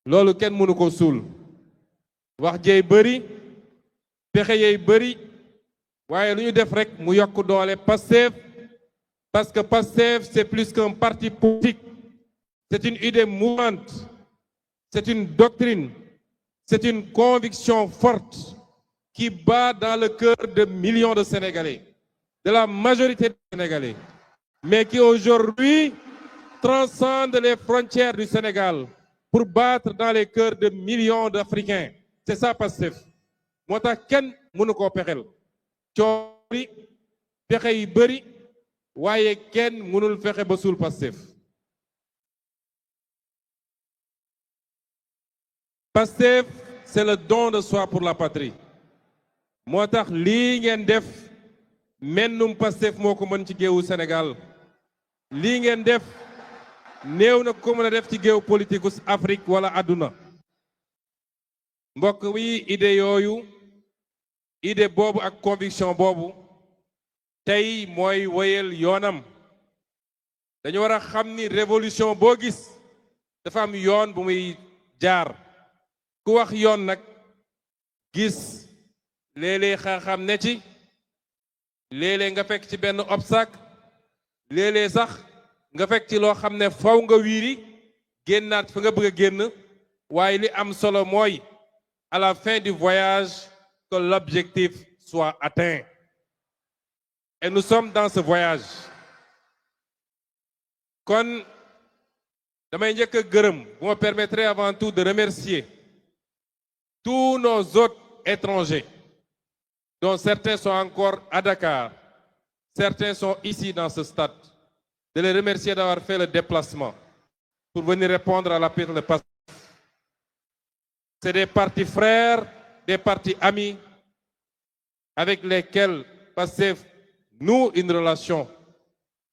loolu kenn mënu ko suul wax jey bëri pexe yey bëri waaye lu ñu def rek mu yokk doole Pastef parce que Pastef c'est plus qu'un parti politique, c'est une idée mouvante, c'est une doctrine, c'est une conviction forte qui bat dans le cœur de millions de Sénégalais, de la majorité des Sénégalais, mais qui aujourd'hui transcende les frontières du Sénégal pour battre dans les cœurs de millions d'Africains. C'est ça Pastef. moo tax kenn mënu koo pexel coori pexe yi bëri waaye kenn mënul fexe ba suul Pastef. Pastef c'est le don de soi pour la patrie. moo tax lii ngeen def mennum Pastef moo ko mën ci géewu Sénégal. lii ngeen def néew na ko mën a def ci géew politique Afrique wala àdduna. mbokk wi idée yooyu idée boobu ak conviction boobu tey mooy wéyal yoonam. dañu war a xam ni révolution boo gis dafa am yoon bu muy jaar. ku wax yoon nag gis léeg-léeg xam ne ci léeg-léeg nga fekk ci benn obstacle léeg-léeg sax nga fekk ci loo xam ne faw nga wiiri génnaat fa nga bëgg a génn waaye li am solo mooy à la fin du voyage que l'objectif soit atteint. Et nous sommes dans ce voyage. kon damay njëkk a gërëm vous me permettrez avant tout de remercier tous nos hôtes étrangers dont certains sont encore à Dakar, certains sont ici dans ce stade, de les remercier d'avoir fait le déplacement pour venir répondre à l'appel de Pastef. C'est des partis frères, des partis amis avec lesquels Pastef noue une relation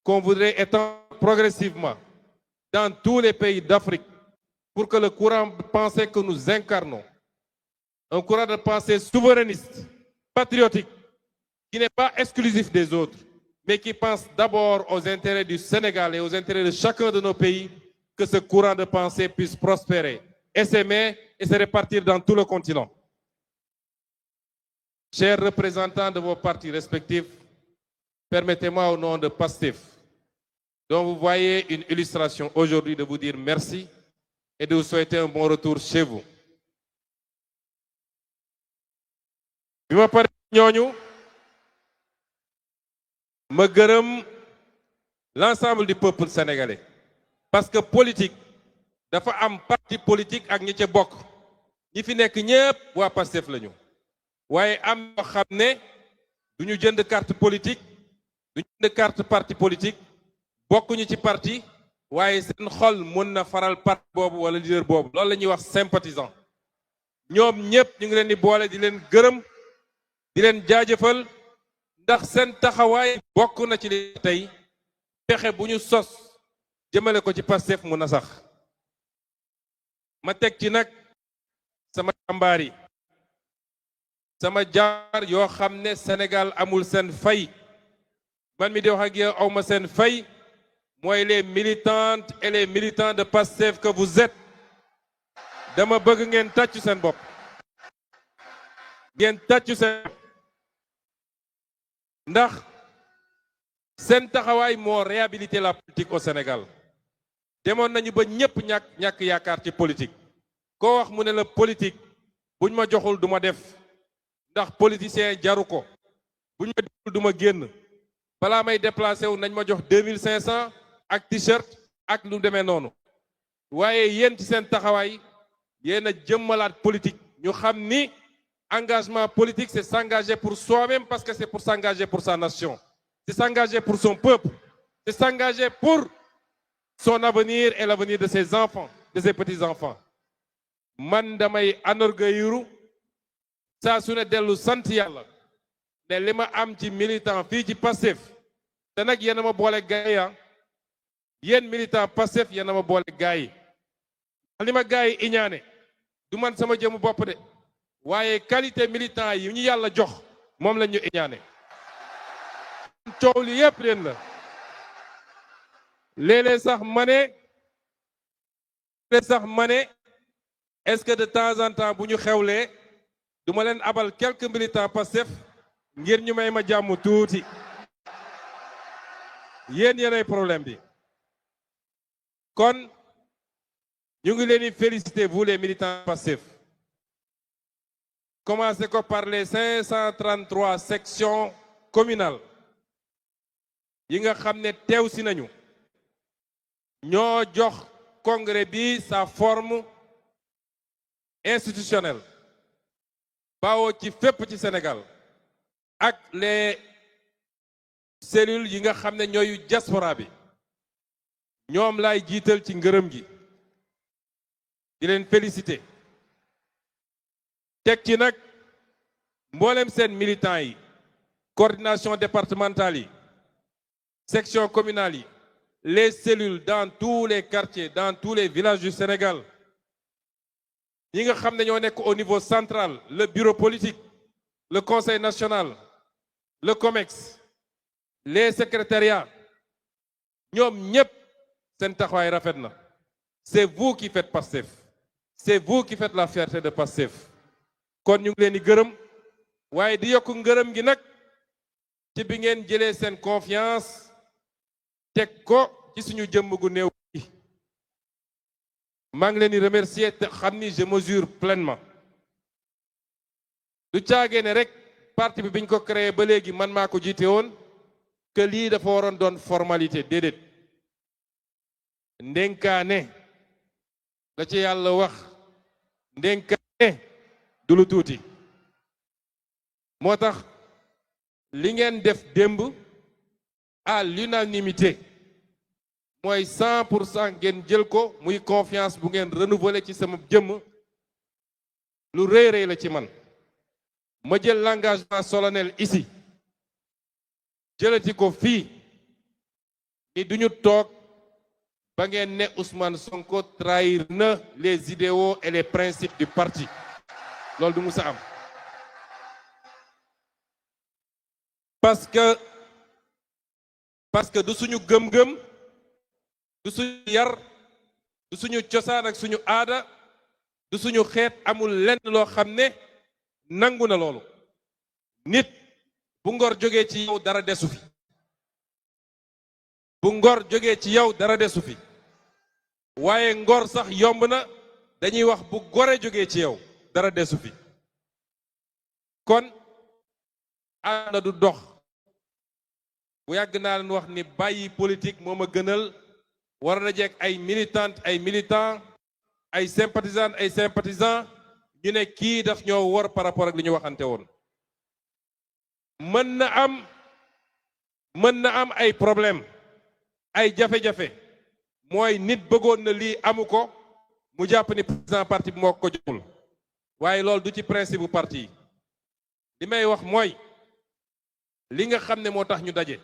qu'on voudrait étendre progressivement dans tous les pays d'Afrique pour que le courant de pensée que nous incarnons, un courant de pensée souverainiste, patriotique, qui n'est pas exclusif des autres, mais qui pense d'abord aux intérêts du Sénégal et aux intérêts de chacun de nos pays, que ce courant de pensée puisse prospérer, s'aimer et se répartir dans tout le continent. Chers représentants de vos partis respectifs, permettez-moi au nom de Pastef, dont vous voyez une illustration aujourd'hui, de vous dire merci et de vous souhaiter un bon retour chez vous. bi ma pare ñooñu ma gërëm l'ensemble du peuple sénégalais parce que politique dafa am parti politique ak ñi ca bokk ñi fi nekk ñépp waa Pastef lañu waaye am ñoo xam ne du ñu jënd carte politique du ñu jënd carte parti politique bokkuñu ci parti waaye seen xol mën na faral parti boobu wala leader boobu loolu la ñuy wax sympathisant. ñoom ñépp ñu ngi leen di boole di leen gërëm di leen jaajëfal ndax seen taxawaay bokk na ci li tey pexe bu ñu sos jëmale ko ci Pastef mu na sax. ma teg ci nag sama jàmbaar yi sama jaar yoo xam ne Sénégal amul seen fay man mi di wax ak yow awma seen fay mooy les militantes et les militants de Pastef que vous êtes. dama bëgg ngeen tàccu seen bopp ngeen tàccu seen ndax seen taxawaay moo réhabilité la politique au Sénégal. demoon nañu ba ñépp ñàkk yaakaar ci politique koo wax mu ne la politique buñ ma joxul du ma def ndax politicien jaru ko buñ ma joxul du ma génn balaa may déplacé wu nañ ma jox 2500 ak t-shirt ak lu demee noonu. waaye yéen ci seen taxawaay yéen a jëmmalaat politique ñu xam ni engagement politique c'est s'engager pour soi-même parce que c'est pour s'engager pour sa nation, c'est s'engager pour son peuple, c'est s'engager pour son avenir et l'avenir de ses enfants, de ses petits-enfants. man damay anorgueilliru saa su ne dellu sant yàlla ne li ma am ci militant fii ci Pastef te nag yéen a ma boole gaay ya yéen militant Pastef yéen a ma boole gaay yi li ma gaay yi iñaane du man sama jëmu bopp de waaye qualité militant yi ñu yàlla jox moom la ñu iñaane coow li yépp leen la léeg-léeg sax ma ne est-ce que de temps en temps bu ñu xewlee du ma leen abal quelques militants Pastef ngir ñu may ma jàmm tuuti yéen yéenay problème bi kon ñu ngi leen di féliciter vous les militants Pastef commencez ko par les 533 sections communales yi nga xam ne teew si nañu ñoo jox congrès bi sa forme institutionnelle bawoo ci fépp ci Sénégal ak les cellules yi nga xam ne ñooyu diaspora bi ñoom laay jiital ci ngërëm gi di leen féliciter teg ci nag mboolem seen militants yi coordination départementale yi section communale yi les cellules dans tous les quartiers dans tous les villages du Sénégal ñi nga xam ne ñoo nekk au niveau central le bureau politique le conseil national le COMEX les secrétariats ñoom ñépp seen taxawaay rafet na c'est vous qui faites Pastef c'est vous qui faites la fierté de Pastef kon ñu ngi leen di gërëm waaye di yokk ngërëm gi nag ci bi ngeen jëlee seen confiance teg ko ci suñu jëmm gu néew gi maa ngi leen di remercier te xam ni je mesure pleinement du caagee ne rek parti bi biñ ko créé ba léegi man maa ko jiite woon que lii dafa waroon doon formalité déedéet ndénkaane la ci yàlla wax ndénkaane du lu tuuti moo tax li ngeen def démb à l'unanimité mooy 100% ngeen jël ko muy confiance bu ngeen renouveler ci sama jëmm lu rëy rëy la ci man ma jël l'engagement solennel ici jëlati ko fii ni duñu toog ba ngeen ne Ousmane Sonko trahir na les idéaux et les principes du parti loolu du musa am parce que du suñu gëm-gëm du suñu yar du suñu cosaan ak suñu aada du suñu xeet amul lenn loo xam ne nangu na loolu nit bu ngor jógee ci yow dara desu fi bu ngor jógee ci yow dara desu fi waaye ngor sax yomb na dañuy wax bu gore jógee ci yow dara desu fi kon ànd du dox bu yàgg naa leen wax ni bàyyi politique moo ma gënal war na jeeg ay militantes ay militants ay sympathisantes ay sympathisants ñu ne kii daf ñoo wor par rapport ak li ñu waxante woon mën na am ay problème ay jafe-jafe mooy nit bëggoon na lii amu ko mu jàpp ni président parti bi moo ko joxul waaye loolu du ci principe bu parti yi li may wax mooy li nga xam ne moo tax ñu daje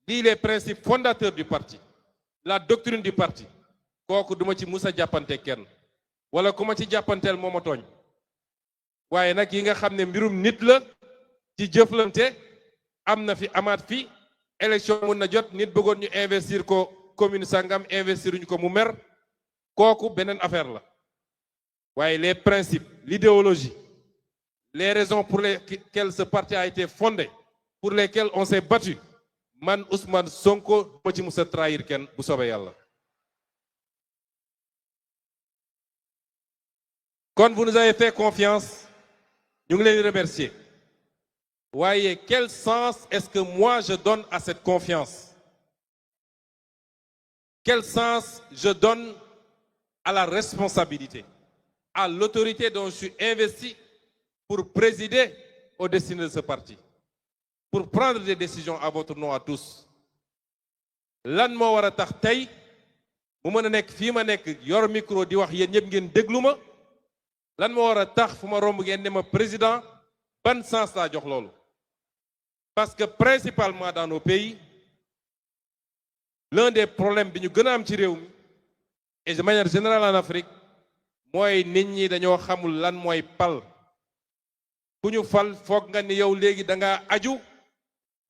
lii les principes fondateurs du parti la doctrine du parti kooku duma ci mus a jàppante kenn wala ku ma ci jàppanteel moo ma tooñ waaye nag yi nga xam ne mbirum nit la ci jëflante am na fi amaat fi élection mën na jot nit bëggoon ñu investir ko commune sangam investiruñu ko mu mer kooku beneen affaire la waaye les principes l'idéologie les raisons pour lesquelles ce parti a été fondé pour lesquelles on s'est battu man Ousmane Sonko ma ci musa trahir kenn bu soobee yàlla kon vous nous avez fait confiance ñu ngi leen di remercier waaye quel sens est-ce que moi je donne à cette confiance quel sens je donne à la responsabilité à l'autorité dont je suis investi pour présider aux destinées de ce parti pour prendre des décisions à votre nom à tous lan moo war a tax tey mu mën a nekk fii ma nekk yor micro di wax yéen ñëpp ngeen déglu ma lan moo war a tax fu ma romb ngeen ne ma président ban sens laa jox loolu parce que principalement dans nos pays l'un des problèmes bi ñu gën a am ci réew mi et de manière générale en Afrique mooy nit ñi dañoo xamul lan mooy pal ku ñu fal foog nga ni yow léegi da nga aju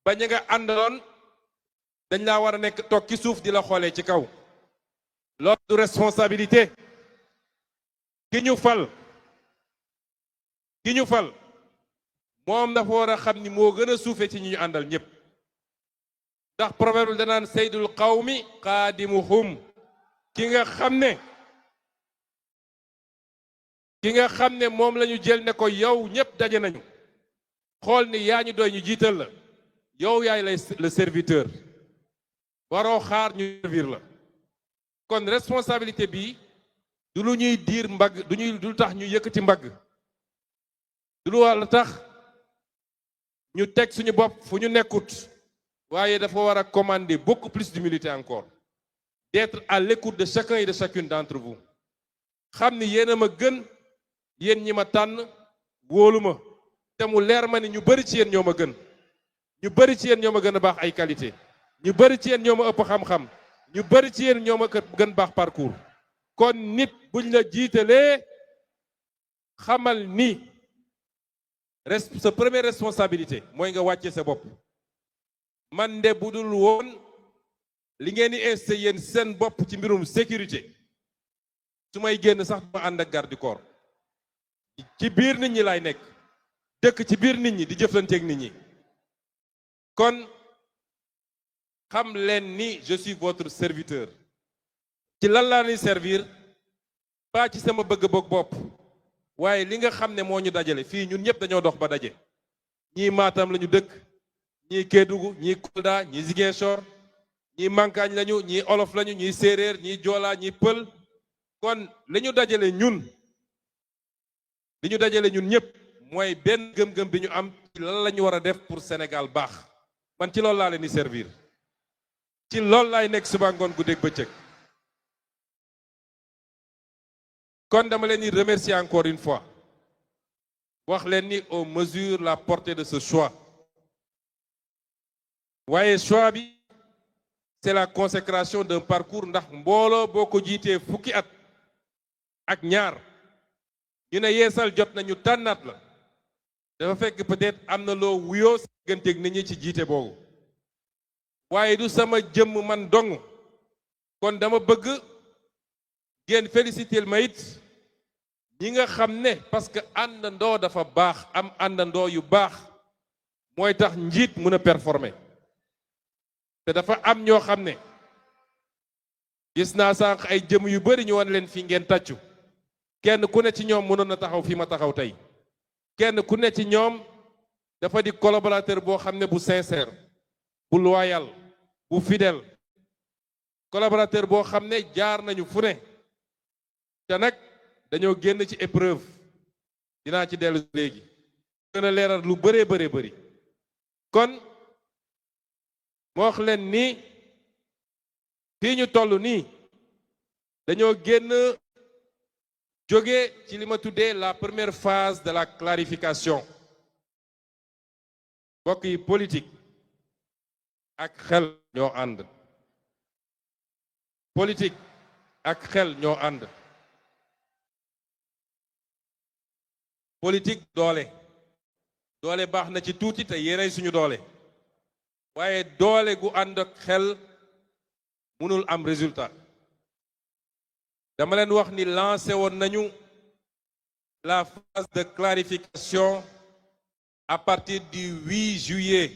ba ña nga àndaloon dañ laa war a nekk toog ci suuf di la xoolee ci kaw loolu du responsabilité ki ñu fal moom dafa war a xam ni moo gën a suufe ci ñi ñu àndal ñépp ndax proverbe danaan saydul qawmi qaadimuhum ki nga xam ne moom la ñu jël ne ko yow ñépp daje nañu xool ni yaa ñu doy ñu jiital la yow yaay le serviteur waroo xaar ñu servir la kon responsabilité bi du lu ñuy diir mbagg du tax ñu yëkkati mbagg du lu wàll tax ñu teg suñu bopp fu ñu nekkut waaye dafa war a commander beaucoup plus d'humilité encore d'être à l'écoute de chacun et de chacune d'entre vous xam ni yéen a ma gën yéen ñi ma tànn wóolu ma te mu leer ma ni ñu bari ci yéen ñoo ma gën ñu bari ci yéen ñoo ma gën a baax ay qualité ñu bari ci yéen ñoo ma ëpp xam-xam ñu bari ci yéen ñoo ma gën baax parcours kon nit buñ la jiitalee xamal ni sa première responsabilité mooy nga wàcce sa bopp man de bu dul woon li ngeen di insisté yéen seen bopp ci mbirum sécurité su may génn sax duma ànd ak garde du corps ci biir nit ñi laay nekk dëkk ci biir nit ñi di jëflanteeg nit ñi kon xam leen ni je suis votre serviteur ci lan laa ni servir pas ci sama bëgg-bëgg bopp waaye li nga xam ne moo ñu dajale fii ñun ñëpp dañoo dox ba daje ñii Matam lañu dëkk ñii Kédougou ñii Kolda ñii Ziguinchor ñii Mankaañ lañu ñii olof lañu ñii séeréer ñii joola ñii pël kon li ñu dajale ñun ñëpp mooy benn gëm-gëm bi ñu am ci lan la ñu war a def pour Sénégal baax man ci loolu laa leen di servir ci loolu laay nekk suba ngoon guddeeg bëccëg kon dama leen di remercier encore une fois wax leen ni on mesure la portée de ce choix waaye choix bi c'est la consécration d'un parcours ndax mbooloo boo ko jiitee fukki at ak ñaar ñu ne yeesal jot nañu tànnaat la dafa fekk peut-être am na loo wuyoo si digganteeg nit ñi ci jiite boobu waaye du sama jëmm man dong kon dama bëgg ngeen féliciter ma it ñi nga xam ne parce que àndandoo dafa baax am àndandoo yu baax mooy tax njiit mën a performer te dafa am ñoo xam ne gis naa sànq ay jëm yu bari ñu wan leen fi ngeen tàccu kenn ku ne ci ñoom mënoon na taxaw fi ma taxaw tey kenn ku ne ci ñoom dafa di collaborateur boo xam ne bu sincère bu loyal bu fidèle collaborateur boo xam ne jaar nañu fu ne te nag dañoo génn ci épreuve dinaa ci dellu léegi gën a leeral lu bëree bëri kon moo wax leen ni fii ñu toll nii dañoo génn jóge ci li ma tuddee la première phase de la clarification mbokk yi politique ak xel ñoo ànd politique ak xel ñoo ànd politique doole baax na ci tuuti te yéenay suñu doole waaye doole gu ànd ak xel mënul am résultat dama leen wax ni lancé woon nañu la phase de clarification à partir du 8 juillet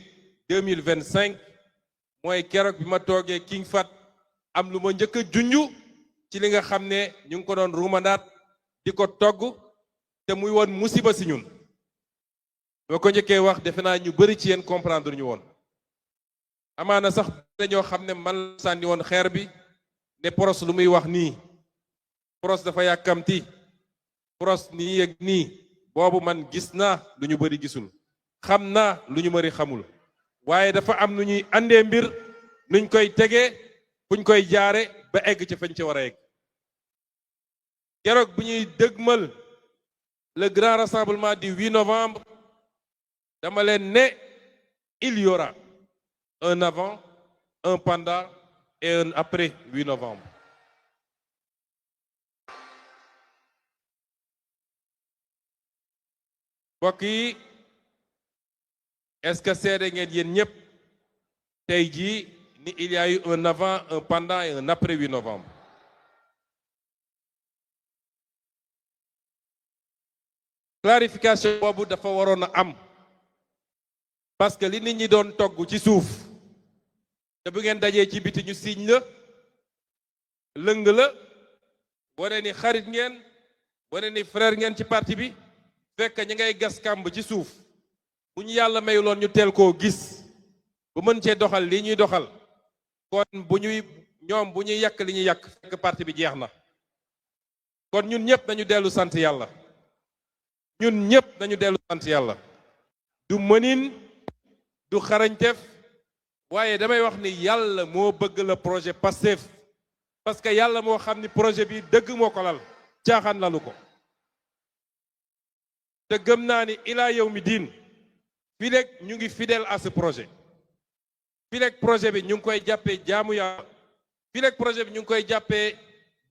2025 mooy keroog bi ma toogee King Fahd am lu ma njëkk a junju ci li nga xam ne ñu ngi ko doon ruumandaat di ko togg te muy woon musiba si ñun boo ko njëkkee wax defe naa ñu bari ci yéen comprendre ñu woon amaana sax dañoo xam ne man sànni woon xeer bi ne Pros lu muy wax nii Pros dafa yàkkamti Pros nii ak nii boobu man gis naa lu ñu bari gisul xam naa lu ñu bari xamul waaye dafa am nu ñuy àndee mbir nuñ koy tegee fuñ koy jaare ba egg ci fañ ci war a egg keroog bu ñuy dëgmal le grand rassemblement du 8 novembre dama leen ne il y aura un avant un pendant et un après 8 novembre mbokk yi est-ce que seede ngeen yéen ñëpp tey jii ni il y a eu un avant un pendant et un après 8 novembre clarification boobu dafa waroon a am parce que li nit ñi doon togg ci suuf te bu ngeen dajee ci biti ñu siiñ la lëng la wane ni xarit ngeen wane ni frère ngeen ci parti bi fekk ñi ngay gas kàmb ci suuf bu ñu yàlla mayuloon ñu teel koo gis bu mën cee doxal li ñuy doxal kon bu ñuy yàq li ñuy yàq fekk parti bi jeex na kon ñun ñëpp nañu dellu sant yàlla ñun ñëpp nañu dellu sant yàlla du mënin du xarañteef waaye damay wax ni yàlla moo bëgg la projet Pastef parce que yàlla moo xam ni projet bi dëgg moo ko lal caaxaan lalu ko te gëm naa ni ilaa yow mi diin fii rek ñu ngi fidèle à ce projet fii rek projet bi ñu ngi koy jàppee jaamu yàlla fii rek projet bi ñu ngi koy jàppee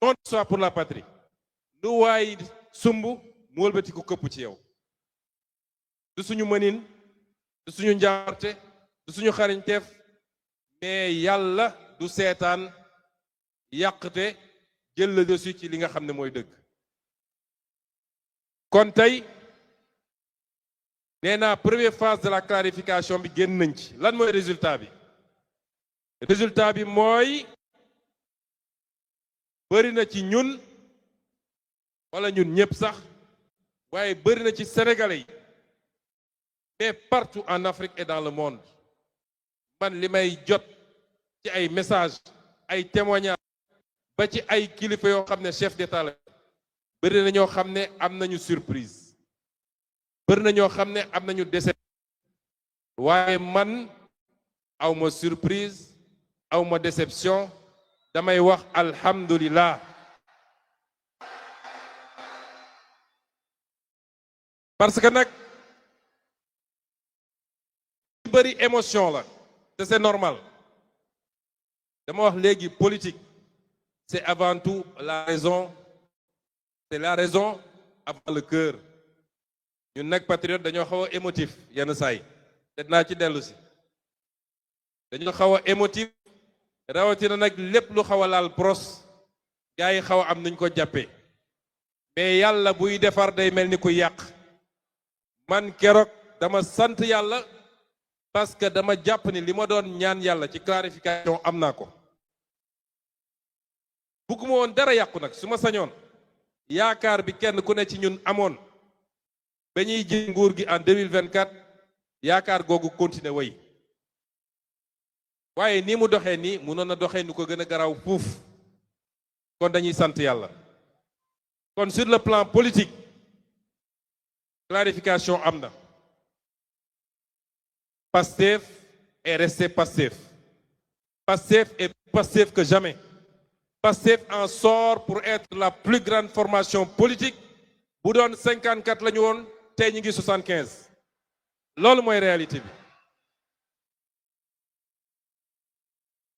don de soi pour la patrie lu waay sumb mu wëlbati ko këpp ci yow du suñu mënin du suñu njaarte du suñu xarañteef mais yàlla du seetaan yàqte jël le dessus ci li nga xam ne mooy dëgg kon tey nee naa première phase de la clarification bi génn nañ ci lan mooy résultat bi mooy bëri na ci ñun wala ñun ñëpp sax waaye bëri na ci sénégalais yi mais partout en Afrique et dans le monde man li may jot ci ay messages ay témoignages ba ci ay kilifa yoo xam ne chef d'État la bëri na ñoo xam ne am nañu surprise bëri na ñoo xam ne am nañu déception waaye man awma surprise awma déception damay wax alhamdulillah parce que nag bëri émotion la te c'est normal dama wax léegi politique c'est avant tout la raison c'est la raison avant le cœur ñun nag patriote dañoo xaw a émotif yenn saay te dinaa ci dellu si dañoo xaw a émotif rawatina nag lépp lu xaw a laal pros gars yi xaw a am nuñ ko jàppee mais yàlla buy defar day mel ni ku yàq man keroog dama sant yàlla parce que dama jàpp ni li ma doon ñaan yàlla ci clarification am naa ko bugguma woon dara yàqu nag su ma sañoon yaakaar bi kenn ku ne ci ñun amoon ba ñuy ji nguur gi en 2024 yaakaar googu continuer way waaye ni mu doxee nii mënoon na doxee nu ko gën a garaaw fuuf kon dañuy sant yàlla kon sur le plan politique clarification am na Pastef est resté Pastef. Pastef est plus Pastef que jamais. Pastef en sort pour être la plus grande formation politique bu doon 54 la ñu woon tey ñu ngi 75 loolu mooy réalité bi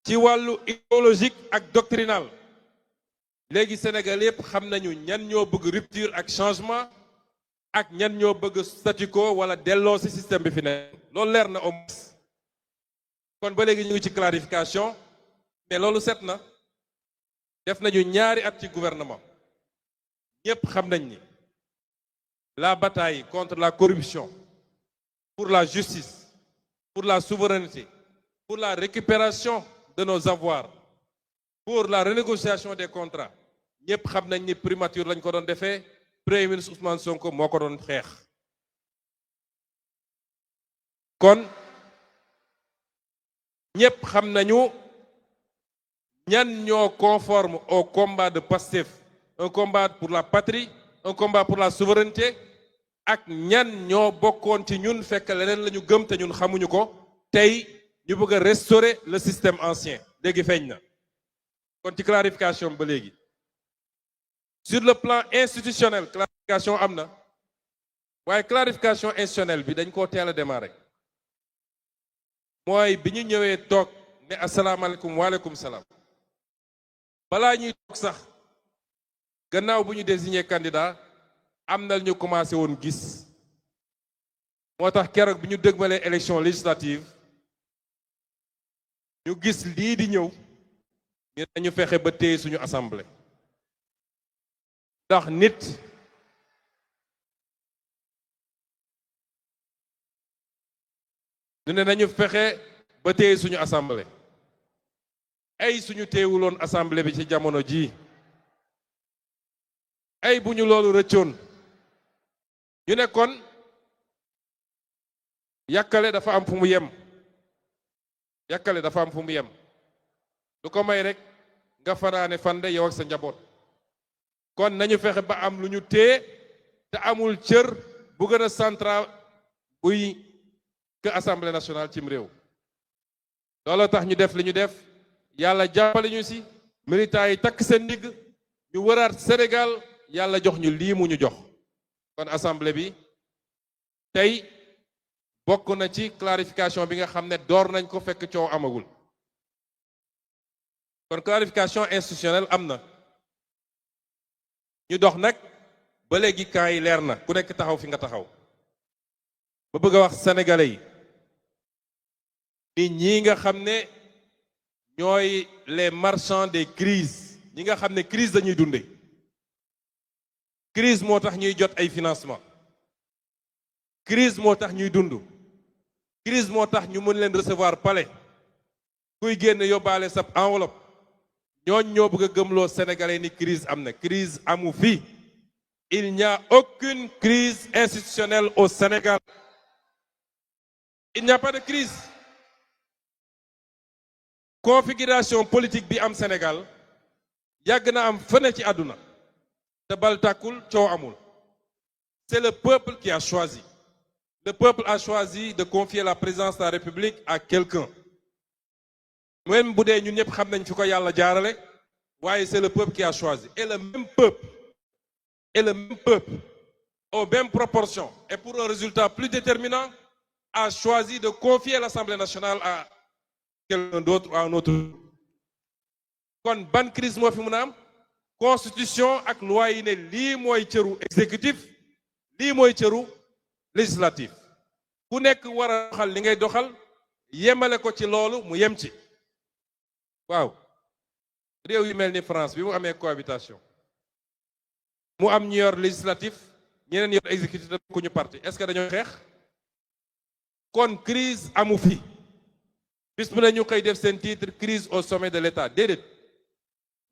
ci wàllu idéologique ak doctrinal léegi Sénégal yépp xam nañu ñan ñoo bëgg rupture ak changement ak ñan ñoo bëgg statu quo wala delloo ci système bi fi ne loolu leer na au moins kon ba léegi ñu ngi ci clarification mais loolu set na def nañu ñaari at ci gouvernement ñépp xam nañ ni la bataille contre la corruption pour la justice pour la souveraineté pour la récupération de nos avoirs pour la renégociation des contrats ñépp xam nañ ni primature lañ ko doon defee Premier ministre Ousmane Sonko moo ko doon xeex kon ñépp xam nañu ñan ñoo conforme au combat de Pastef un combat pour la patrie un combat pour la souveraineté ak ñan ñoo bokkoon ci ñun fekk leneen la ñu gëm te ñun xamuñu ko tey ñu bëgg a restaurer le système ancien léegi feeñ na kon ci clarification ba léegi sur le plan institutionnel clarification am na waaye clarification institutionnelle bi dañ koo teel a démarrer mooy bi ñu ñëwee toog ne asalaamaaleykum waaleykum salaam balaa ñuy toog sax gannaaw bu ñu désigné candidat am na ñu commencé woon gis moo tax keroog bi ñu dëgmalee élection législative ñu gis lii di ñëw ñu dañu fexe ba téye suñu assemblée ndax nit ñu ne nañu fexe ba téye suñu assemblée ay suñu téewuloon assemblée bi ci jamono ji ay bu ñu loolu rëccoon ñu ne kon yàkkale dafa am fu mu yem yàkkale dafa am fu mu yem lu ko may rek nga fanaane fande yow ak sa njaboot kon nañu fexe ba am lu ñu téye te amul cër bu gën a central buy que assemblée nationale cim réew looloo tax ñu def li ñu def yàlla jàppale ñu si militants yi takk seen ndigg ñu wëraat Sénégal yàlla jox ñu lii mu ñu jox kon assemblée bi tey bokk na ci clarification bi nga xam ne door nañ ko fekk coow amagul kon clarification institutionnelle am na ñu dox nag ba léegi camp yi leer na ku nekk taxaw fi nga taxaw ba bëgg a wax sénégalais yi nit ñi nga xam ne ñooy les marchands des crises ñi nga xam ne crise dañuy dunde crise moo tax ñuy jot ay financement crise moo tax ñuy dund crise moo tax ñu mën leen recevoir palais kuy génn yóbbaale sab enveloppe ñooñ ñoo bëgg a gëmloo sénégalais ni crise am na crise amu fi il n'y a aucune crise institutionnelle au Sénégal il n'y a pas de crise configuration politique bi am Sénégal yàgg na am fene ci àdduna te bal tàkkul coow amul c'est le peuple qui a choisi le peuple a choisi de confier la présidence de la République à quelqu'un même bu dee ñun ñëpp xam nañ fi ko yàlla jaarale waaye c'est le peuple qui a choisi et le même peuple aux mêmes proportions et pour un résultat plus déterminant a choisi de confier l'Assemblée nationale à quelqu'un d'autre ou à un autre. kon ban crise moo fi mën a am constitution ak loi yi ne lii mooy cëru exécutif lii mooy cëru législatif ku nekk war a doxal li ngay doxal yemale ko ci loolu mu yem ci waaw réew yu mel ni France bi mu amee cohabitation mu am ñu yor législatif ñeneen yor exécutif da ku ñu parti est-ce que dañoo xeex kon crise amu fi bis mu ne ñu koy def seen titre crise au sommet de l'État déedéet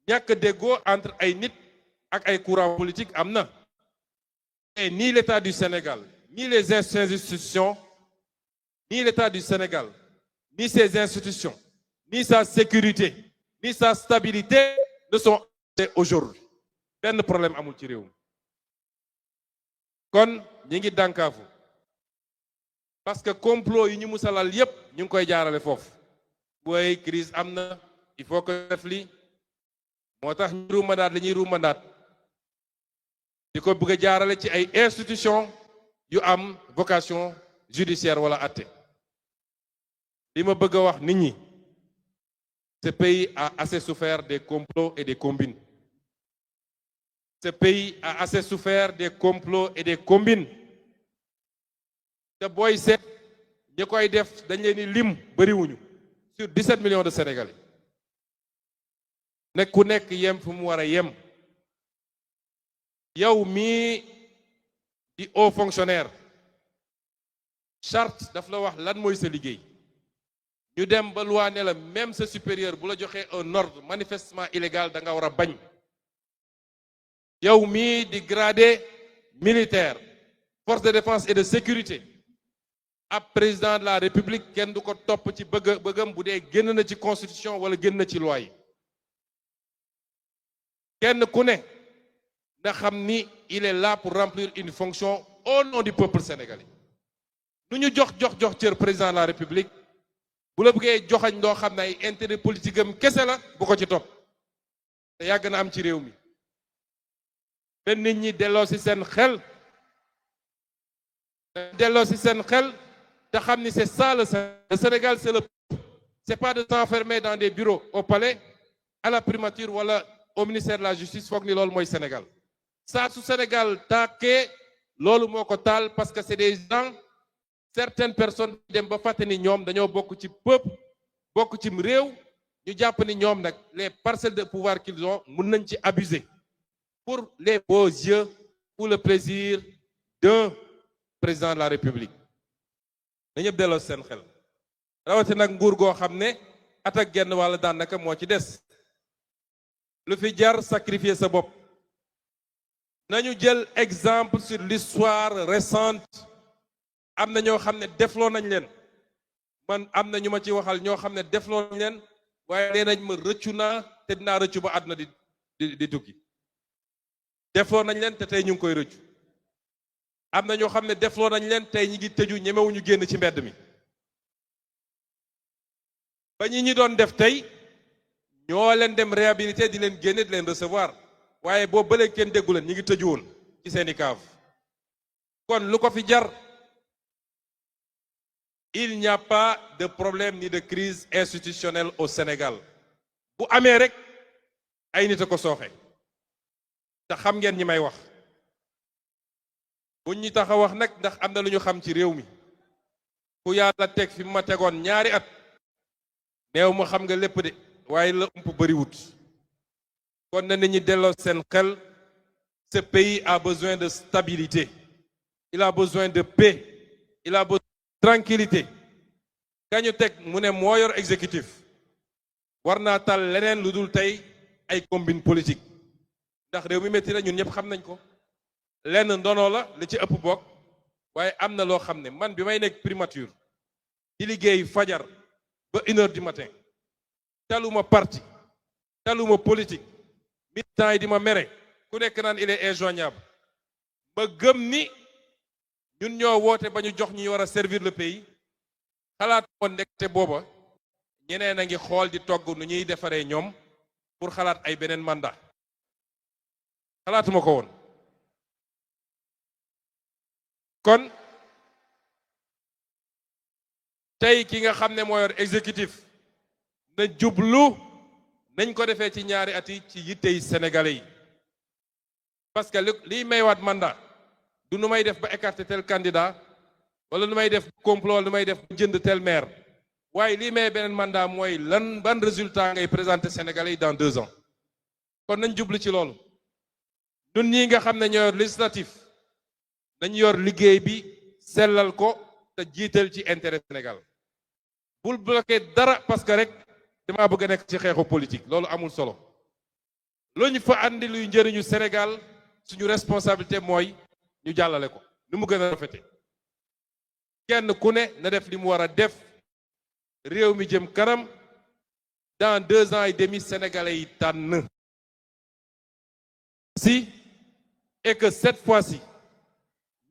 ñàkk déggoo entre ay nit ak ay courant politique am na et ni l'État du Sénégal ni les institutions ni l'État du Sénégal ni ses institutions ni sa sécurité ni sa stabilité ne sont aujourd'hui benn problème amul ci réew mi kon ñi ngi dànkaafu parce que complot yi ñu musalal yépp ñu ngi koy jaarale foofu booy crise am na il faut que def li moo tax ñu ruumandaat li ñuy ruumandaat di ko bëgg a jaarale ci ay institutions yu am vocation judiciaire wala atte li ma bëgg a wax nit ñi ce pays a assez souffert des complots et des combines ce pays a assez souffert des complots et des combines te booy seet ñi koy def dañ leen di lim bariwuñu sur 17 millions de Sénégalais nekk ku nekk yem fu mu war a yem yow mii di haut fonctionnaire charte daf la wax lan mooy sa liggéey ñu dem ba loi ne la même sa supérieur bu la joxee un ordre manifestement illégal da nga war a bañ yow mii di gradé militaire force de défense et de sécurité ab président de la république kenn du ko topp ci bëggam bu dee génn na ci constitution wala génn na ci loi yi kenn ku ne nga xam ni il est là pour remplir une fonction au nom du peuple sénégalais nu ñu jox cër président de la république bu la bëggee joxañ loo xam ne ay intérêt politique am kese la bu ko ci topp te yàgg na am ci réew mi benn nit ñi delloo ci seen xel te xam ni c'est ça le Sénégal c'est le peuple c'est pas de s'enfermer dans des bureaux au palais à la primature wala au ministère de la justice foog ni loolu mooy Sénégal saa su Sénégal tàkkee loolu moo ko taal parce que c'est des gens certaines personnes dem ba fàtte ni ñoom dañoo bokk ci peuple bokk ci réew ñu jàpp ni ñoom nag les parcelles de pouvoir qu'ils ont mën nañ ci abuser pour les beaux yeux pour le plaisir d'un président de la République na ñëpp delloo seen xel rawati nag nguur goo xam ne at ak genn wàll daanaka moo ci des lu fi jar sacrifier sa bopp. nañu jël exemple sur l'histoire récente. am na ñoo xam ne defloo nañ leen, man am na ñu ma ci waxal ñoo xam ne defloo nañ leen waaye nee nañ ma rëccu naa te dinaa rëccu ba àdduna di tukki. defloo nañ leen te tey ñu ngi koy rëccu. am na ñoo xam ne defloo nañ leen tey ñi ngi tëju ñemewuñu génn ci mbedd mi. ba ñi doon def tey ñoo leen dem réhabilité di leen génne di leen recevoir waaye boobu ba léegi kenn déggu leen ñi ngi tëju woon ci seeni kaaf. kon lu ko fi jar. Il n'y a pas de problème ni de crise institutionnelle au Sénégal bu amee rek ay nit a ko sooxe te xam ngeen ñi may wax buñ ñu tax a wax nag ndax am na lu ñu xam ci réew mi ku yàlla teg fi mu ma tegoon ñaari at néew ma xam nga lépp de waaye la ëmp bariwut kon na nit ñi delloo seen xel. Ce pays a besoin de stabilité, il a besoin de paix, il a besoin tranquillité. kañu teg mu ne moo yor exécutif war naa tal leneen lu dul tey ay combine politique ndax réew mi métti na ñun ñëpp xam nañ ko lenn ndono la li ci ëpp bokk waaye am na loo xam ne man bi may nekk primature di liggéey fajar ba 1h du matin taluma parti taluma politique militants yi di ma mere ku nekk naan il est injoignable ba gëm ni ñun ñoo woote ba ñu jox ñi war a servir le pays xalaat woon ndekte booba ñeneen a ngi xool di togg nu ñuy defaree ñoom pour xalaat ay beneen mandat xalaatuma ko woon. kon tey ki nga xam ne moo yor exécutif na jublu nañ ko defee ci ñaari at yi ci yittey sénégalais yi parce que liy maywaat mandat du nu may def ba écarter tel candidat wala nu may def complot wala nu may def ba jënd tel maire waaye lii may beneen mandat mooy lan ban résultat ngay présenter sénégalais yi dans 2 ans kon nañ jublu ci loolu. ñun ñi nga xam ne ñoo yor législatif nañ yor liggéey bi sellal ko te jiital ci intérêt Sénégal bul bloqué dara parce que rek damaa bëgg a nekk ci xeexu politique loolu amul solo lu ñu fa andi luy njëriñu Sénégal suñu responsabilité mooy ñu jàllale ko nu mu gën a rafete kenn ku ne na def li mu war a def réew mi jëm kanam dans 2 ans et demi sénégalais yi tànn si et que cette fois-ci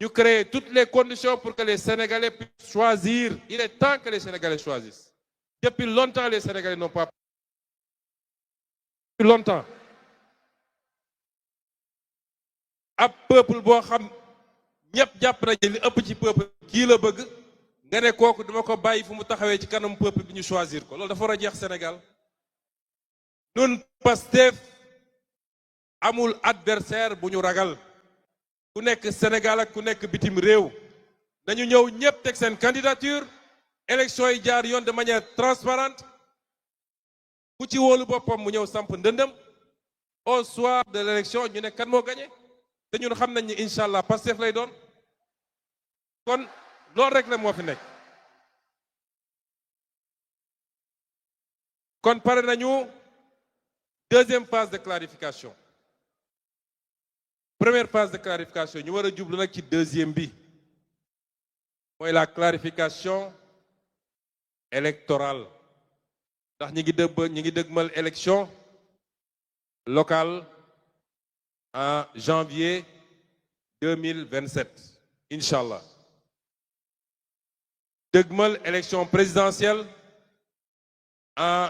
ñu créer toutes les conditions pour que les Sénégalais puissent choisir. Il est temps que les Sénégalais choisissent. Depuis longtemps, les Sénégalais n'ont pas. Depuis longtemps. ab peuple boo xam ñëpp jàpp nañu li ëpp ci peuple kii la bëgg nga ne kooku dama ko bàyyi fu mu taxawee ci kanam peuple bi ñu choisir ko loolu dafa war a jeex Sénégal. Nun Pastef amul adversaire bu ñu ragal. ku nekk Sénégal ak ku nekk bitim réew dañu ñëw ñëpp teg seen candidature élection yi jaar yoon de manière transparente ku ci wóolu boppam mu ñëw samp ndëndëm au soir de l'élection ñu ne kan moo gagné te ñun xam nañ ni incha allah Pastef lay doon kon loolu rek la moo fi nekk. kon pare nañu deuxième phase de clarification. Première phase de clarification ñu war a jublu nag ci deuxième bi mooy la clarification électorale ndax ñi ngi dëgmal élection locale en janvier 2027 incha allah dëgmal élection présidentielle en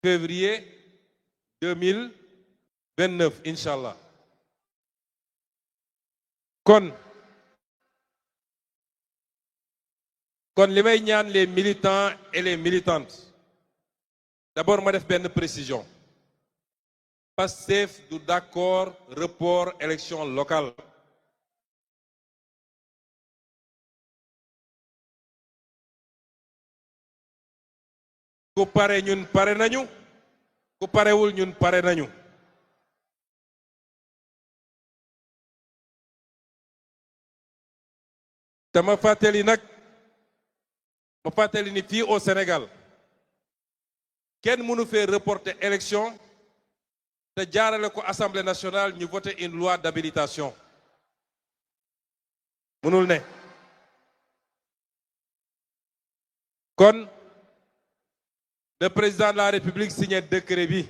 février 2029 incha allah kon li may ñaan les militants et les militantes d'abord ma def benn précision Pastef du d'accord report élection locale ku pare ñun pare nañu ku parewul ñun pare nañu dama fàttali nag ma fàttali ni fii au Sénégal kenn mënu fee reporter élection te jaarale ko Assemblée nationale ñu voter une loi d'habilitation mënul ne kon le président de la République signé décret bi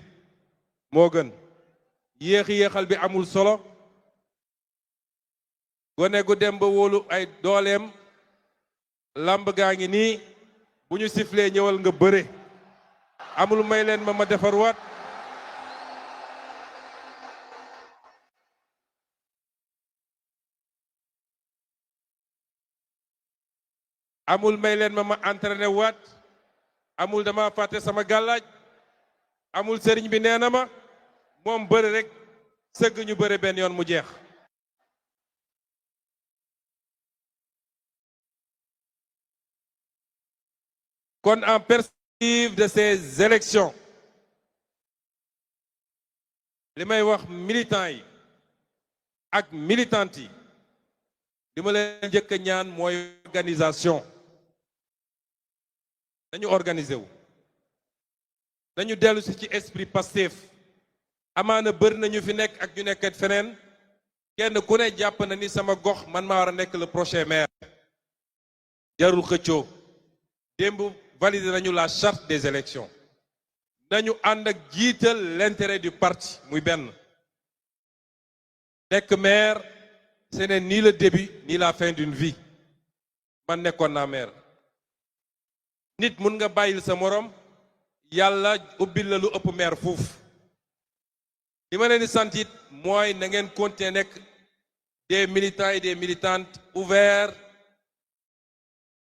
moo gën yéexal bi amul solo gone gu dem ba wóolu ay dooleem lamb gaa ngi nii bu ñu sifflee ñëwal nga bëre amul may leen ma defar waat amul may leen ma entraîné waat amul dama fàtte sama gàllaaj amul sëriñ bi nee na ma moom bëre rek sëgg ñu bëre benn yoon mu jeex kon en perspective de ces élections li may wax militants yi ak militantes yi li ma leen njëkk a ñaan mooy organisation dañu organiser wu dañu dellu si ci esprit Pastef amaana bëri nañu fi nekk ak ñu nekkat feneen kenn ku ne jàpp na ni sama gox man maa war a nekk le prochain maire jarul xëccoo démb valider nañu la charte des élections nañu ànd ak jiital l'intérêt du parti muy benn nekk maire ce n'est ni le début ni la fin d'une vie man nekkoon naa maire nit mun nga bàyyil sa morom yàlla ubbil la lu ëpp maire fuuf li ma leen di sant it mooy na ngeen continuer nekk des militants et des militantes ouverts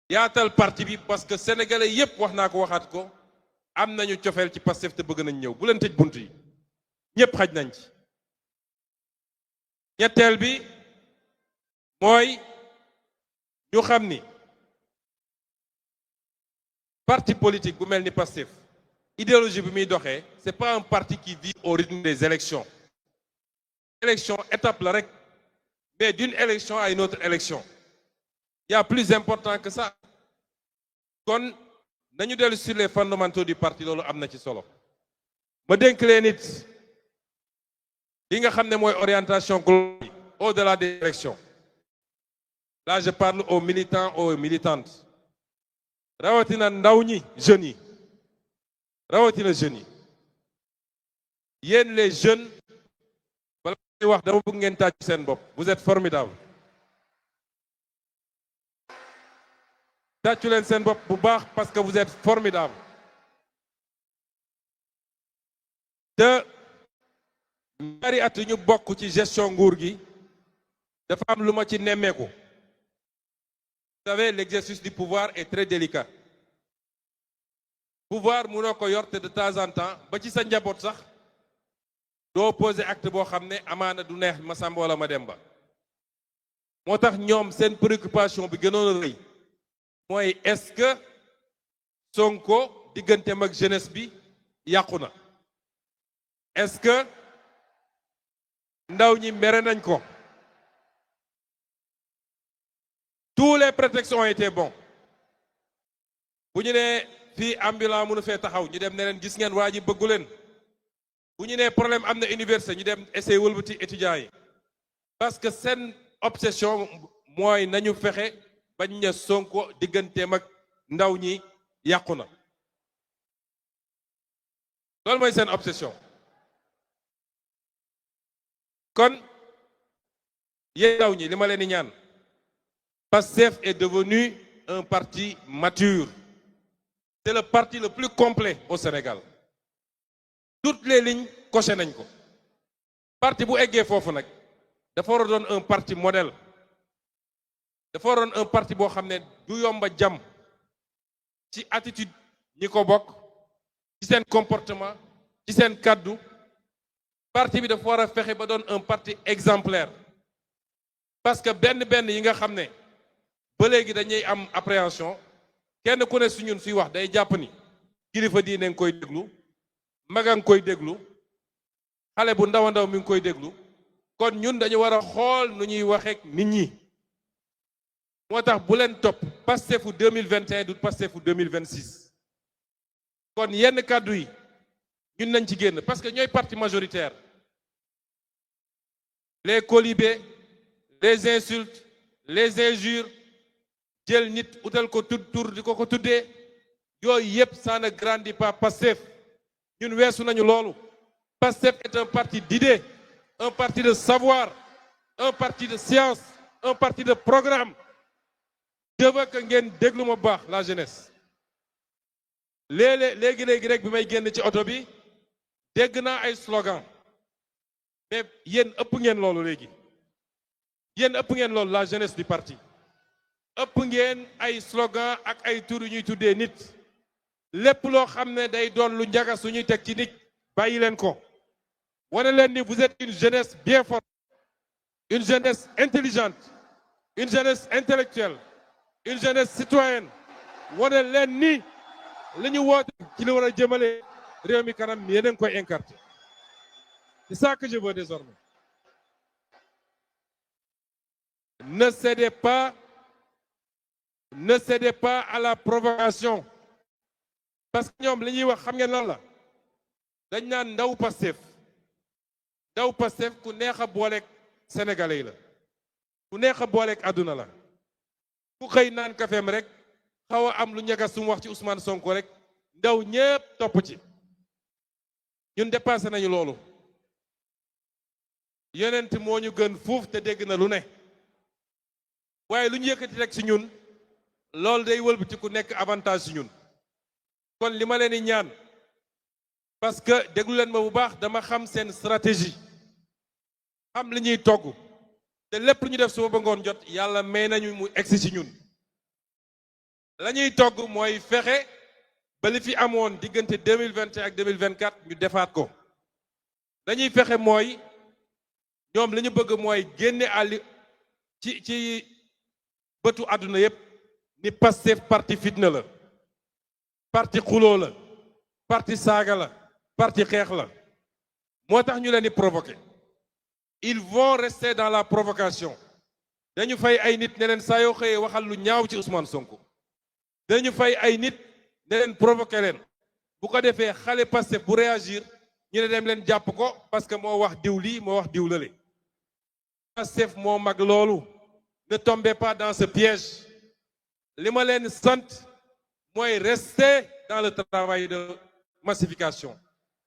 yaatal parti bi parce que sénégalais yépp wax naa ko waxaat ko am nañu cofeel ci Pastef te bëgg nañ ñëw bu leen tëj bunt yi ñépp xaj nañ ci ñetteel bi mooy ñu xam ni parti politique bu mel ni Pastef idéologie bi muy doxee c'est pas un parti qui vit au rythme des élections élection étape la rek mais d'une élection à une autre élection il y a plus important que ça kon nañu dellu sur les fondamentaux du parti loolu am na ci solo ma dénk leen it li nga xam ne mooy orientation globale au-delà des élections là je parle aux militants aux militantes rawatina ndaw ñi jeunes yi rawatina jeunes yi yéen les jeunes bala ñuy wax dama bëgg ngeen tàcc seen bopp vous êtes formidables tàccu leen seen bopp bu baax parce que vous êtes formidables te ñaari at ñu bokk ci gestion nguur gi dafa am lu ma ci nemmeeku vous savez l'exercice du pouvoir est très délicat pouvoir mënoo ko yor te de temps en temps ba ci sa njaboot sax doo poser acte boo xam ne amaana du neex ma Samba wala ma Demba moo tax ñoom seen préoccupation bi gënoon a rëy mooy est-ce que Sonko digganteem ak jeunesse bi yàqu na est-ce que ndaw ñi mere nañ ko tous les prétextes ont été bons bu ñu nee fii ambulant mënu fee taxaw ñu dem ne leen gis ngeen waa ji bëggu leen bu ñu nee problème am na université ñu dem essayer wëlbati étudiants yi parce que seen obsession mooy nañu fexe bañ ne Sonko digganteem ak ndaw ñi yàqu na loolu mooy seen obsession kon yéen ndaw ñi li ma leen di ñaan Pastef est devenu un parti mature c'est le parti le plus complet au Sénégal toutes les lignes coché nañ ko parti bu eggee foofu nag dafa war a doon un parti modèle dafa war a doon un parti boo xam ne du yomba jàmm ci attitude ñi ko bokk ci seen comportement ci seen kàddu parti bi dafa war a fexe ba doon un parti exemplaire parce que benn yi nga xam ne ba léegi dañuy am appréhension kenn ku ne su ñun suy wax day jàpp ni kilifa diine nga koy déglu maga nga koy déglu xale bu ndaw a ndaw mi ngi koy déglu kon ñun dañu war a xool nu ñuy waxeek nit ñi moo tax bu leen topp Pastefu 2021 du Pastefu 2026 kon yenn kàddu yi ñun nañ ci génn parce que ñooy parti majoritaire les colibés les insultes les injures jël nit utal ko tur di ko tuddee yooyu yëpp ça ne grandit pas Pastef ñun weesu nañu loolu. Pastef est un parti d'idées, un parti de savoir, un parti de science, un parti de programme. Je veux que ngeen déglu ma baax la jeunesse. léegi rek bi may génn ci oto bi dégg naa ay slogan mais yéen ëpp ngeen loolu léegi yéen ëpp ngeen loolu la jeunesse du parti ëpp ngeen ay slogan ak ay tur yu ñuy tuddee nit lépp loo xam ne day doon lu njaga suñuy teg ci nit bàyyi leen ko wane leen ni vous êtes une jeunesse bien forte une jeunesse intelligente une jeunesse intellectuelle une jeunesse citoyenne wane leen ni li ñu woote ci li war a jëmale réew mi kanam yéen a ngi koy incarner c'est ça que je veux désormais. Ne cédez pas à la provocation parce que ñoom li ñuy wax xam ngeen lan la dañ naan ndaw Pastef ku neex a booleeg sénégalais yi la ku neex a booleeg àdduna la ku xëy naan kafeem rek xaw a am lu ñagas su mu wax ci Ousmane Sonko rek ndaw ñépp topp ci ñun dépassé nañu loolu yonent moo ñu gën fuuf te dégg na lu ne waaye lu ñu yëkkati rek ci ñun loolu day wëlbati ku nekk avantage ci ñun kon li ma leen di ñaan parce que déglu leen ma bu baax dama xam seen stratégie xam li ñuy togg te lépp lu ñu def suba ba ngoon jot yàlla may nañu mu egsi ci ñun la ñuy togg mooy fexe ba li fi amoon diggante 2021 ak 2024 ñu defaat ko dañuy fexe mooy ñoom li ñu bëgg mooy génne àll ci bëtu àdduna yépp ni Pastef parti fitna la parti xuloo la parti saaga la parti xeex la moo tax ñu leen di provoquer ils vont rester dans la provocation dañu fay ay nit ne leen saa yoo xëyee waxal lu ñaaw ci Ousmane Sonko dañu fay ay nit ne leen provoquer leen bu ko defee xale Pastef bu réagir ñu ne dem leen jàpp ko parce que moo wax diw lii moo wax diw lale Pastef moo mag loolu ne tombez pas dans ce piège li ma leen sant mooy rester dans le travail de massification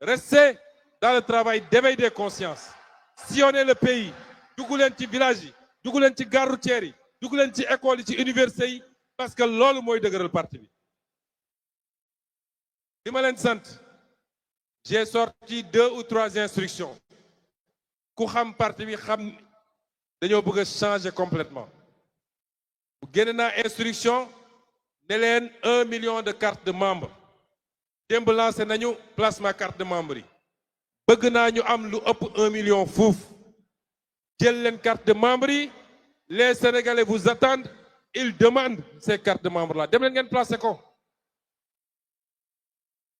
rester dans le travail d'éveil des consciences sillonner le pays dugg leen ci village yi dugg leen ci gare routière yi dugg leen ci école yi ci université yi parce que loolu mooy dëgëral parti bi li ma leen sant j'ai sorti 2 ou 3 instructions ku xam parti bi xam dañoo bëgg a changer complètement bu génne naa instruction ne leen 1 million de cartes de membres démb lancé nañu placement carte de membre yi bëgg naa ñu am lu ëpp 1 million fuuf jël leen carte de membre yi les Sénégalais vous attendent ils demandent ces cartes de membres là dem leen ngeen placé ko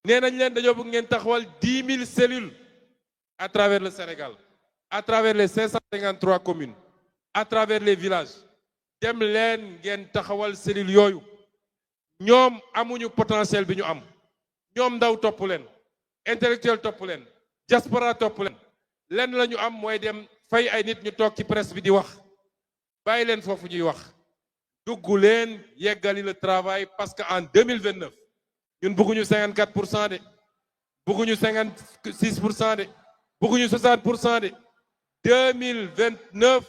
nee nañ leen dañoo bëgg ngeen taxawal 10 000 cellules à travers le Sénégal à travers les 553 communes à travers les villages dem leen ngeen taxawal cellules yooyu ñoom amuñu potentiel bi ñu am ñoom ndaw topp leen intellectuel topp leen diaspora topp leen lenn la ñu am mooy dem fay ay nit ñu toog ci presse bi di wax bàyyi leen foofu ñuy wax dugg leen yeggali le travail parce que en 2029 ñun bëgguñu 54% de bëgguñu 56% de bëgguñu 60% de 2029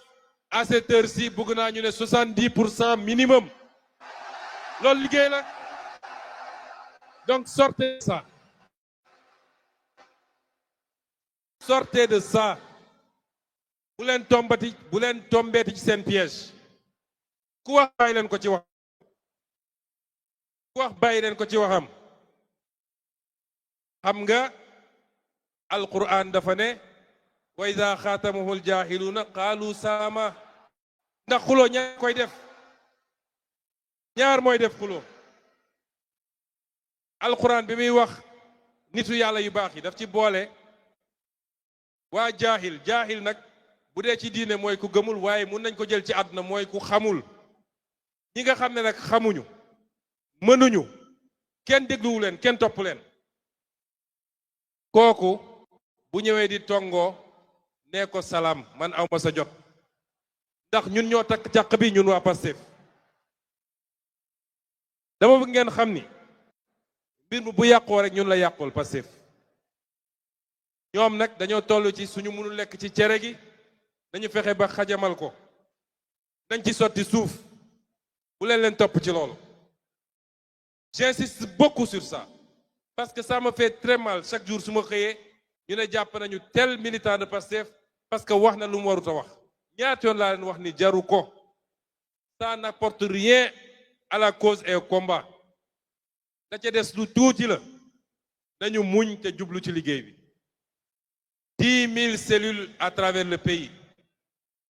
à cette heure-ci bëgg naa ñu ne 70% minimum loolu liggéey la donc sortez de ça bu leen tombeeti ci seen piège ku wax bàyyi leen ko ci wax ku wax bàyyi leen ko ci waxam xam nga alquran dafa ne wa ida xaatamahul jaahiluuna qaalu saama ndax xuloo ñaar koy def ñaar mooy def xuloo alquran bi muy wax nitu yàlla yu baax yi daf ci boole waa jaahil nag bu dee ci diine mooy ku gëmul waaye mun nañ ko jël ci àdduna mooy ku xamul ñi nga xam ne nag xamuñu mënuñu kenn dégluwu leen kenn topp leen kooku bu ñëwee di tongoo nee ko salaam man awma sa jot ndax ñun ñoo takk càq bi ñun waa Pastef dama bëgg ngeen xam ni mbir mi bu yàqoo rek ñun la yàqul Pastef ñoom nag dañoo toll ci suñu mënul lekk ci cere gi dañu fexe ba xajamal ko dañ ci sotti suuf bu leen topp ci loolu j'insiste beaucoup sur ça parce que ça me fait très mal chaque jour su ma xëyee ñu ne jàpp nañu tel militant de Pastef parce que wax na lu mu warut a wax ñaata yoon laa leen wax ni jaru ko ça n'apporte rien à la cause et au combat da ca des lu tuuti la nañu muñ te jublu ci liggéey bi 10 000 cellules à travers le pays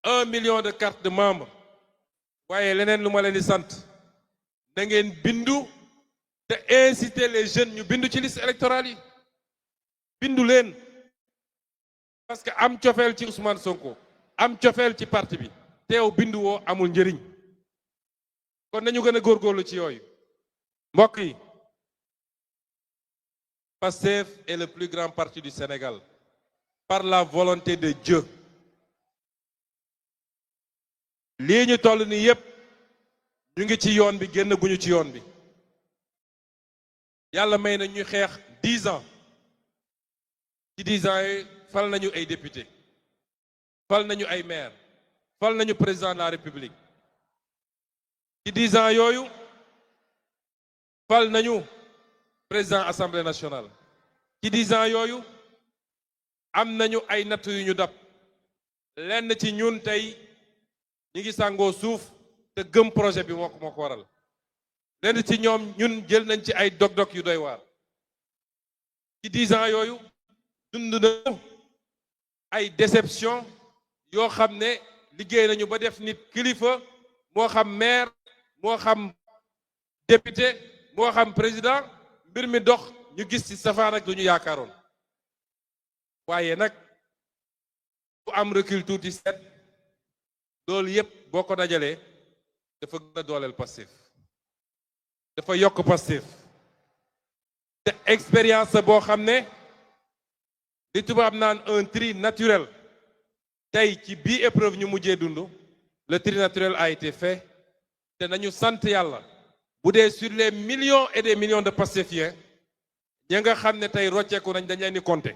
1 million de cartes de membres waaye leneen lu ma leen di sant da ngeen bindu te inciter les jeunes ñu bindu ci liste électorale yi bindu leen parce que am cofeel ci Ousmane Sonko am cofeel ci parti bi teew bindu woo amul njëriñ kon nañu gën a góorgóorlu ci yooyu mbokk yi Pastef est le plus grand parti du Sénégal par la volonté de Dieu lii ñu toll ni yépp ñu ngi ci yoon bi génn guñu ci yoon bi yàlla may na ñuy xeex 10 ans ci 10 ans yi fal nañu ay député fal nañu ay maire fal nañu président de la République ci 10 ans yooyu fal nañu président assemblée nationale ci 10 ans yooyu am nañu ay natt yu ñu dab lenn ci ñun tey ñi ngi sàngoo suuf te gëm projet bi moo ko waral lenn ci ñoom ñun jël nañ ci ay dog-dog yu doy waar ci 10 ans yooyu dund na ay déception yoo xam ne liggéey nañu ba def nit kilifa moo xam maire moo xam député moo xam président mbir mi dox ñu gis ci safaan ak lu ñu yaakaaroon waaye nag bu am recul tuuti seet loolu yépp boo ko dajalee dafa gën a dooleel Pastef dafa yokk Pastef te expérience boo xam ne li tubaab naan un tri naturel tey ci bii épreuve ñu mujjee dund le tri naturel a été fait te nañu sant yàlla bu dee sur les millions et des millions de Pastefiens ña nga xam ne tey rocceeku nañ dañ leen di compter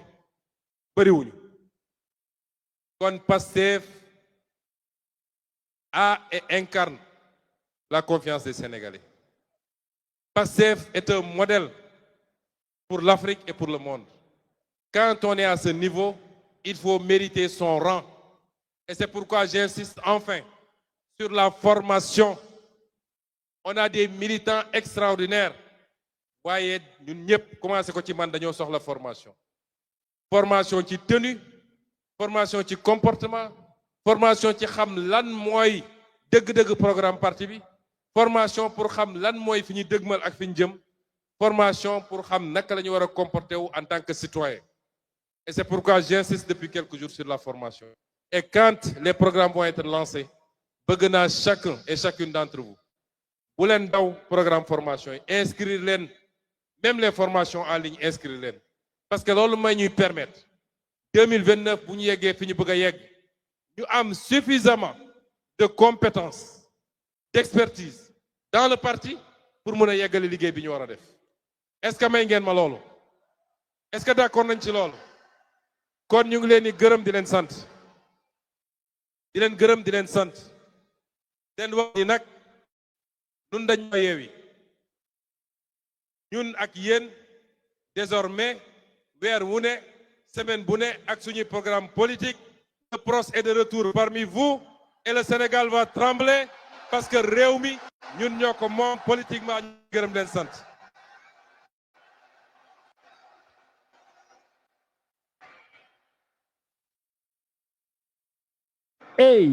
bëriwuñu kon Pastef a et incarne la confiance des Sénégalais. Pastef est un modèle pour l'Afrique et pour le monde. Quand on est à ce niveau, il faut mériter son rang. Et c'est pourquoi j'insiste enfin sur la formation. On a des militants extraordinaires. waaye ñun ñëpp commencé ko ci man dañoo soxla formation. Formation ci tenue, formation ci comportement, formation ci xam lan mooy dëgg-dëgg programme parti bi, formation pour xam lan mooy fi ñu dëgmal ak fi ñu jëm, formation pour xam naka la ñu war a comporter wu en tant que citoyen. Et c'est pourquoi j'insiste depuis quelques jours sur la formation. Et quand les programmes vont être lancés, bëgg naa chacun et chacune d'entre vous bu leen daw programme formation yi inscrire leen même les formations en ligne inscrire leen parce que loolu may ñuy permettre 2029 bu ñu yeggee fi ñu bëgg a yegg ñu am suffisamment de compétences d'expertise dans le parti pour mën a yeggale liggéey bi ñu war a def. Est-ce que may ngeen ma loolu? Est-ce que d'accord nañ ci loolu? kon ñu ngi leen di gërëm di leen sant di leen gërëm di leen sant leen wax ni nag ñun dañoo yeewi ñun ak yéen désormais weer wu ne semaine bu ne ak suñuy programme politique. Le PROS est de retour parmi vous et le Sénégal va trembler parce que réew mi ñun ñoo ko moom politiquement ñu gërëm leen sant. Hey